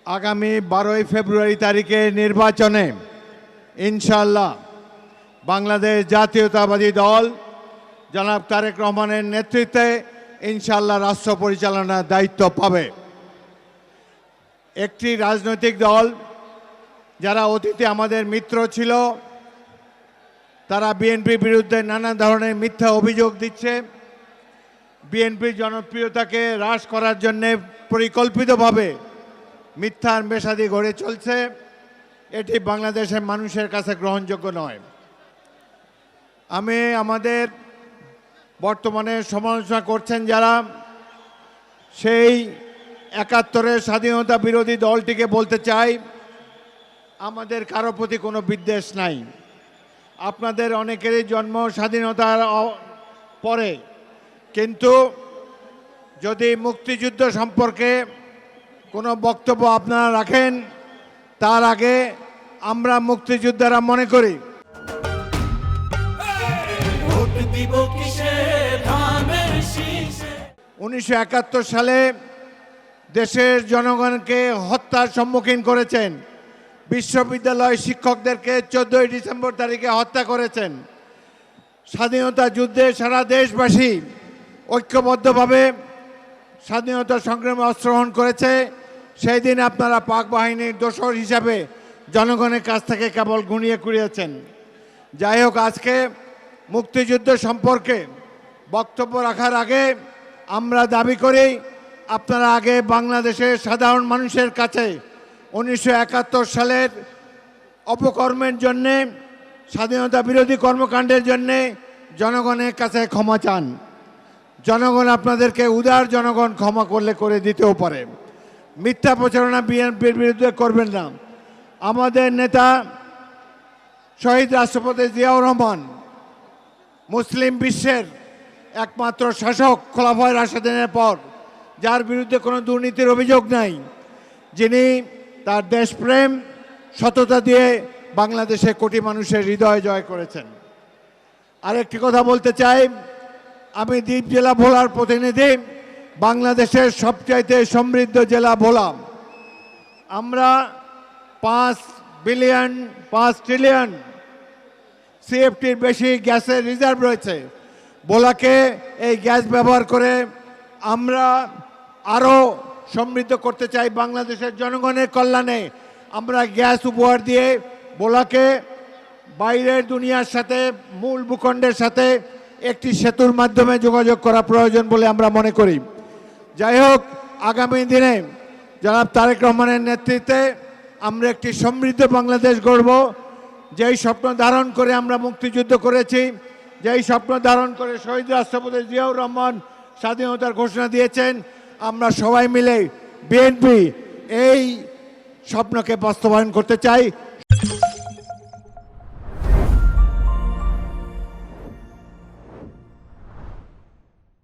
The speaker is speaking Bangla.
আগামী 12 ফেব্রুয়ারি তারিখে নির্বাচনে ইনশাআল্লাহ বাংলাদেশ জাতীয়তাবাদী দল জনাব তারেক রহমানের নেতৃত্বে ইনশাআল্লাহ রাষ্ট্র পরিচালনার দায়িত্ব পাবে। একটি রাজনৈতিক দল যারা অতীতে আমাদের মিত্র ছিল, তারা বিএনপির বিরুদ্ধে নানা ধরনের মিথ্যা অভিযোগ দিচ্ছে, বিএনপির জনপ্রিয়তাকে হ্রাস করার জন্য পরিকল্পিতভাবে মিথ্যার মেশাদি গড়ে চলছে। এটি বাংলাদেশের মানুষের কাছে গ্রহণযোগ্য নয়। আমি আমাদের বর্তমানে সমালোচনা করছেন যারা, সেই 71-এর স্বাধীনতা বিরোধী দলটিকে বলতে চাই, আমাদের কারো প্রতি কোনো বিদ্বেষ নাই। আপনাদের অনেকেরই জন্ম স্বাধীনতার পরে, কিন্তু যদি মুক্তিযুদ্ধ সম্পর্কে কোনো বক্তব্য আপনারা রাখেন, তার আগে আমরা মুক্তিযোদ্ধারা মনে করি 1971 সালে দেশের জনগণকে হত্যার সম্মুখীন করেছেন। বিশ্ববিদ্যালয় শিক্ষকদেরকে 14 ডিসেম্বর তারিখে হত্যা করেছেন। স্বাধীনতা যুদ্ধে সারা দেশবাসী ঐক্যবদ্ধভাবে স্বাধীনতা সংগ্রামে অংশগ্রহণ করেছে। সেই দিন আপনারা পাক বাহিনীর দোসর হিসাবে জনগণের কাছ থেকে কেবল গুনিয়ে কুড়িয়েছেন। যাই হোক, আজকে মুক্তিযুদ্ধ সম্পর্কে বক্তব্য রাখার আগে আমরা দাবি করি, আপনারা আগে বাংলাদেশের সাধারণ মানুষের কাছে 1971 সালের অপকর্মের জন্যে, স্বাধীনতা বিরোধী কর্মকাণ্ডের জন্যে জনগণের কাছে ক্ষমা চান। জনগণ আপনাদেরকে, উদার জনগণ ক্ষমা করলে করে দিতেও পারে। মিথ্যা প্রচারণা বিএনপির বিরুদ্ধে করবেন না। আমাদের নেতা শহীদ রাষ্ট্রপতি জিয়াউর রহমান মুসলিম বিশ্বের একমাত্র শাসক খোলাফায়ে রাশেদিনের পর, যার বিরুদ্ধে কোনো দুর্নীতির অভিযোগ নাই, যিনি তার দেশপ্রেম সততা দিয়ে বাংলাদেশে কোটি মানুষের হৃদয় জয় করেছেন। আরেকটি কথা বলতে চাই, আমি দ্বীপ জেলা ভোলার প্রতিনিধি, বাংলাদেশের সবচাইতে সমৃদ্ধ জেলা ভোলা। আমরা 5 ট্রিলিয়ন সিএফটির বেশি গ্যাসের রিজার্ভ রয়েছে। ভোলাকে এই গ্যাস ব্যবহার করে আমরা আরও সমৃদ্ধ করতে চাই। বাংলাদেশের জনগণের কল্যাণে আমরা গ্যাস উপহার দিয়ে ভোলাকে বাইরের দুনিয়ার সাথে, মূল ভূখণ্ডের সাথে একটি সেতুর মাধ্যমে যোগাযোগ করা প্রয়োজন বলে আমরা মনে করি। যাই হোক, আগামী দিনে জনাব তারেক রহমানের নেতৃত্বে আমরা একটি সমৃদ্ধ বাংলাদেশ গড়ব। যেই স্বপ্ন ধারণ করে আমরা মুক্তিযুদ্ধ করেছি, যেই স্বপ্ন ধারণ করে শহীদ রাষ্ট্রপতি জিয়াউর রহমান স্বাধীনতার ঘোষণা দিয়েছেন, আমরা সবাই মিলে বিএনপি এই স্বপ্নকে বাস্তবায়ন করতে চাই।